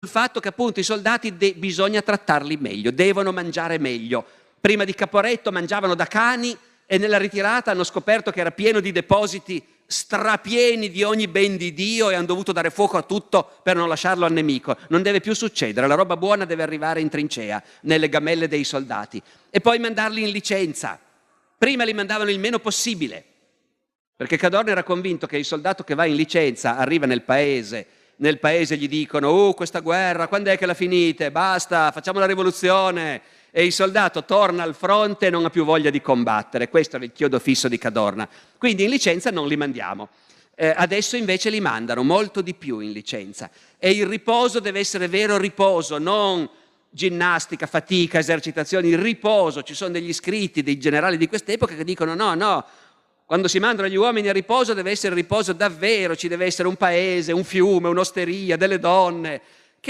il fatto che appunto i soldati bisogna trattarli meglio, devono mangiare meglio. Prima di Caporetto mangiavano da cani e nella ritirata hanno scoperto che era pieno di depositi strapieni di ogni ben di Dio e hanno dovuto dare fuoco a tutto per non lasciarlo al nemico. Non deve più succedere, la roba buona deve arrivare in trincea, nelle gamelle dei soldati. E poi mandarli in licenza. Prima li mandavano il meno possibile, perché Cadorna era convinto che il soldato che va in licenza arriva nel paese gli dicono questa guerra, quando è che la finite? Basta, facciamo la rivoluzione. E il soldato torna al fronte e non ha più voglia di combattere. Questo era il chiodo fisso di Cadorna. Quindi in licenza non li mandiamo. Adesso invece li mandano molto di più in licenza. E il riposo deve essere vero riposo, non ginnastica, fatica, esercitazioni, il riposo. Ci sono degli scritti dei generali di quest'epoca che dicono no, quando si mandano gli uomini a riposo deve essere riposo davvero, ci deve essere un paese, un fiume, un'osteria, delle donne,